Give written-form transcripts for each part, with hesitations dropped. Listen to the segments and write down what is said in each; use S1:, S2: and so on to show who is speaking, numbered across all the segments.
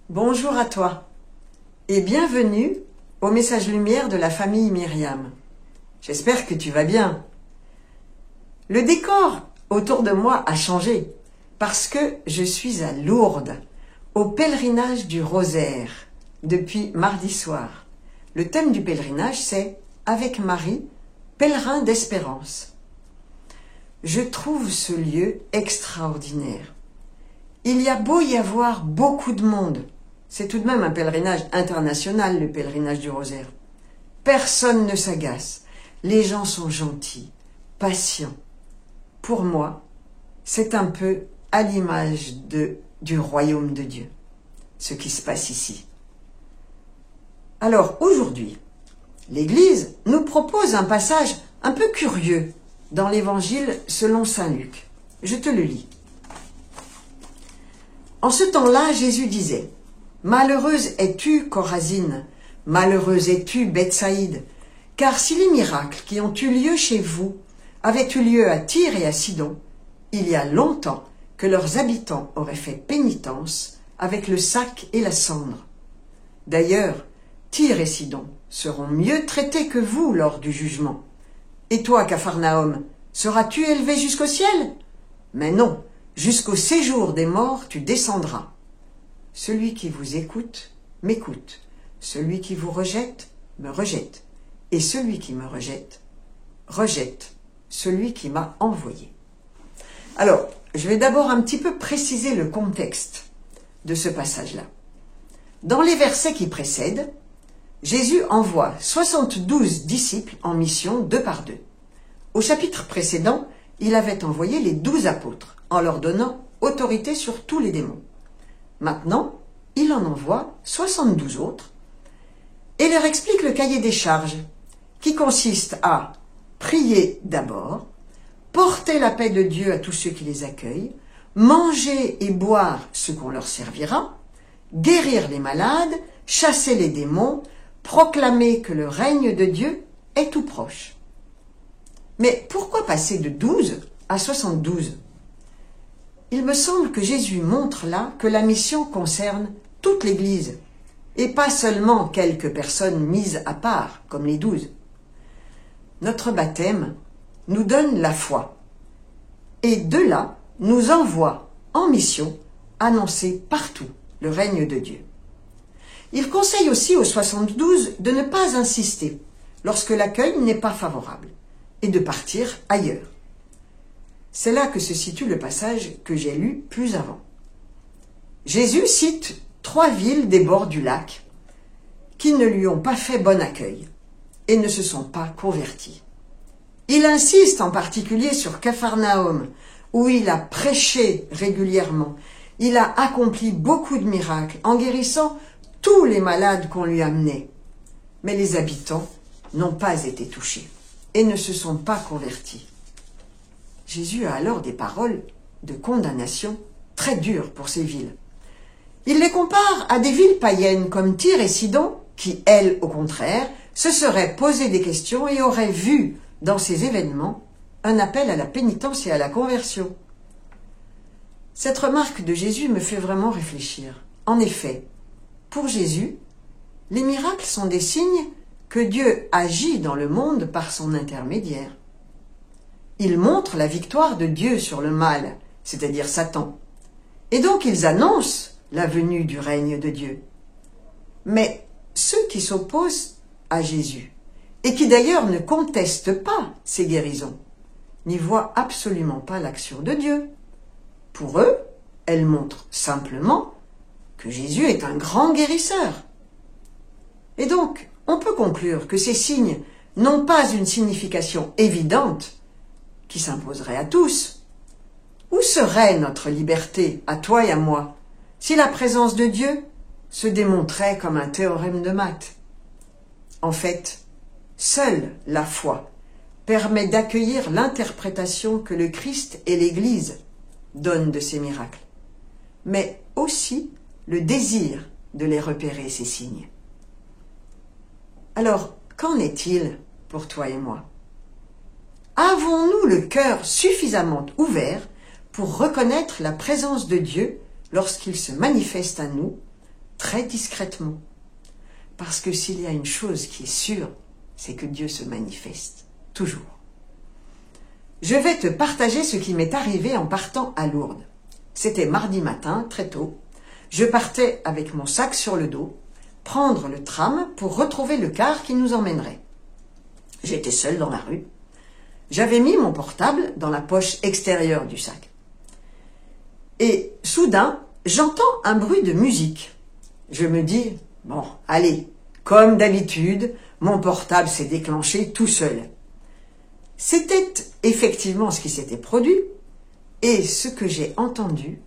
S1: Bonjour à toi et bienvenue au message lumière de la famille Myriam. J'espère que tu vas bien. Le décor autour de moi a changé parce que je suis à Lourdes, au pèlerinage du Rosaire, depuis mardi soir. Le thème du pèlerinage, c'est « Avec Marie, pèlerin d'espérance ». Je trouve ce lieu extraordinaire. Il y a beau y avoir beaucoup de monde, c'est tout de même un pèlerinage international, le pèlerinage du Rosaire. Personne ne s'agace, les gens sont gentils, patients. Pour moi, c'est un peu à l'image du royaume de Dieu, ce qui se passe ici. Alors aujourd'hui, l'Église nous propose un passage un peu curieux dans l'Évangile selon saint Luc. Je te le lis. En ce temps-là, Jésus disait « Malheureuse es-tu, Chorazine, malheureuse es-tu, Bethsaïde, car si les miracles qui ont eu lieu chez vous avaient eu lieu à Tyr et à Sidon, il y a longtemps que leurs habitants auraient fait pénitence avec le sac et la cendre. D'ailleurs, Tyr et Sidon seront mieux traités que vous lors du jugement. Et toi, Capharnaüm, seras-tu élevé jusqu'au ciel? Mais non, jusqu'au séjour des morts tu descendras. Celui qui vous écoute, m'écoute. Celui qui vous rejette, me rejette. Et celui qui me rejette, rejette celui qui m'a envoyé. » Alors, je vais d'abord un petit peu préciser le contexte de ce passage-là. Dans les versets qui précèdent, Jésus envoie 72 disciples en mission 2 par 2. Au chapitre précédent, il avait envoyé les 12 apôtres en leur donnant autorité sur tous les démons. Maintenant, il en envoie 72 autres et leur explique le cahier des charges qui consiste à prier d'abord, porter la paix de Dieu à tous ceux qui les accueillent, manger et boire ce qu'on leur servira, guérir les malades, chasser les démons, proclamer que le règne de Dieu est tout proche. Mais pourquoi passer de 12 à 72 ? Il me semble que Jésus montre là que la mission concerne toute l'Église, et pas seulement quelques personnes mises à part, comme les 12. Notre baptême nous donne la foi, et de là nous envoie en mission annoncer partout le règne de Dieu. Il conseille aussi aux 72 de ne pas insister lorsque l'accueil n'est pas favorable, et de partir ailleurs. C'est là que se situe le passage que j'ai lu plus avant. Jésus cite 3 villes des bords du lac qui ne lui ont pas fait bon accueil et ne se sont pas convertis. Il insiste en particulier sur Capharnaüm, où il a prêché régulièrement. Il a accompli beaucoup de miracles en guérissant tous les malades qu'on lui amenait. Mais les habitants n'ont pas été touchés et ne se sont pas convertis. Jésus a alors des paroles de condamnation très dures pour ces villes. Il les compare à des villes païennes comme Tyr et Sidon, qui, elles, au contraire, se seraient posé des questions et auraient vu dans ces événements un appel à la pénitence et à la conversion. Cette remarque de Jésus me fait vraiment réfléchir. En effet, pour Jésus, les miracles sont des signes que Dieu agit dans le monde par son intermédiaire. Ils montrent la victoire de Dieu sur le mal, c'est-à-dire Satan. Et donc ils annoncent la venue du règne de Dieu. Mais ceux qui s'opposent à Jésus, et qui d'ailleurs ne contestent pas ces guérisons, n'y voient absolument pas l'action de Dieu. Pour eux, elles montrent simplement que Jésus est un grand guérisseur. Et donc, on peut conclure que ces signes n'ont pas une signification évidente qui s'imposerait à tous. Où serait notre liberté, à toi et à moi, si la présence de Dieu se démontrait comme un théorème de maths? En fait, seule la foi permet d'accueillir l'interprétation que le Christ et l'Église donnent de ces miracles, mais aussi le désir de les repérer, ces signes. Alors, qu'en est-il pour toi et moi? Avons-nous le cœur suffisamment ouvert pour reconnaître la présence de Dieu lorsqu'il se manifeste à nous, très discrètement. Parce que s'il y a une chose qui est sûre, c'est que Dieu se manifeste, toujours. Je vais te partager ce qui m'est arrivé en partant à Lourdes. C'était mardi matin, très tôt. Je partais avec mon sac sur le dos, prendre le tram pour retrouver le car qui nous emmènerait. J'étais seule dans la rue. J'avais mis mon portable dans la poche extérieure du sac. Et soudain, j'entends un bruit de musique. Je me dis, bon, allez, comme d'habitude, mon portable s'est déclenché tout seul. C'était effectivement ce qui s'était produit, et ce que j'ai entendu,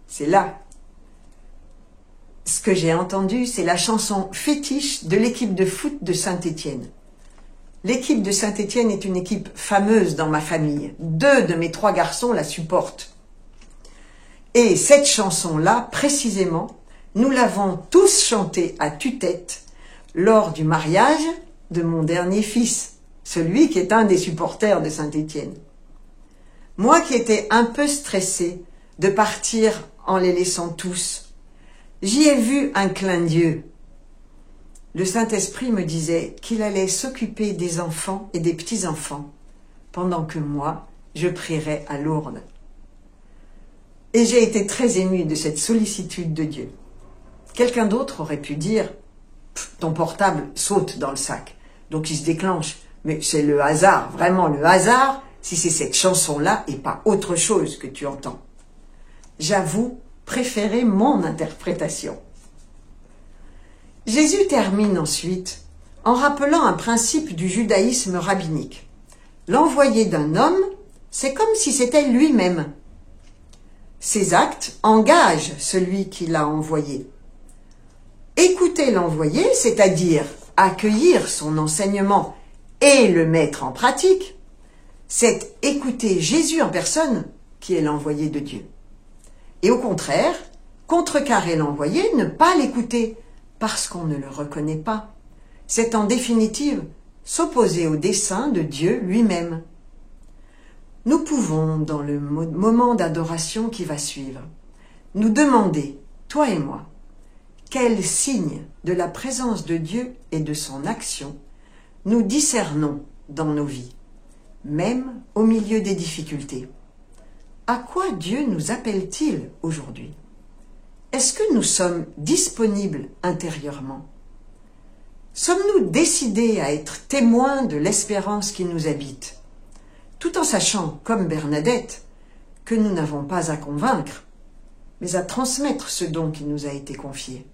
S1: c'est là. Ce que j'ai entendu, c'est la chanson fétiche de l'équipe de foot de Saint-Étienne. L'équipe de Saint-Étienne est une équipe fameuse dans ma famille. 2 de mes 3 garçons la supportent. Et cette chanson-là, précisément, nous l'avons tous chantée à tue-tête lors du mariage de mon dernier fils, celui qui est un des supporters de Saint-Étienne. Moi qui étais un peu stressée de partir en les laissant tous, j'y ai vu un clin d'yeux. Le Saint-Esprit me disait qu'il allait s'occuper des enfants et des petits-enfants, pendant que moi, je prierais à Lourdes. Et j'ai été très émue de cette sollicitude de Dieu. Quelqu'un d'autre aurait pu dire « ton portable saute dans le sac, donc il se déclenche ». Mais c'est le hasard, vraiment le hasard, si c'est cette chanson-là et pas autre chose que tu entends. J'avoue préférer mon interprétation. Jésus termine ensuite en rappelant un principe du judaïsme rabbinique. L'envoyé d'un homme, c'est comme si c'était lui-même. Ses actes engagent celui qui l'a envoyé. Écouter l'envoyé, c'est-à-dire accueillir son enseignement et le mettre en pratique, c'est écouter Jésus en personne qui est l'envoyé de Dieu. Et au contraire, contrecarrer l'envoyé, ne pas l'écouter parce qu'on ne le reconnaît pas. C'est en définitive s'opposer au dessein de Dieu lui-même. Nous pouvons, dans le moment d'adoration qui va suivre, nous demander, toi et moi, quel signe de la présence de Dieu et de son action nous discernons dans nos vies, même au milieu des difficultés. À quoi Dieu nous appelle-t-il aujourd'hui? Est-ce que nous sommes disponibles intérieurement? Sommes-nous décidés à être témoins de l'espérance qui nous habite, tout en sachant, comme Bernadette, que nous n'avons pas à convaincre, mais à transmettre ce don qui nous a été confié?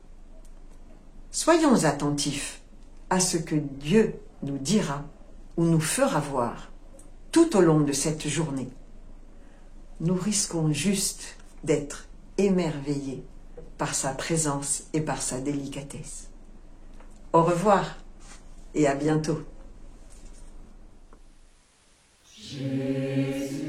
S1: Soyons attentifs à ce que Dieu nous dira ou nous fera voir tout au long de cette journée. Nous risquons juste d'être émerveillés par sa présence et par sa délicatesse. Au revoir et à bientôt. Jésus.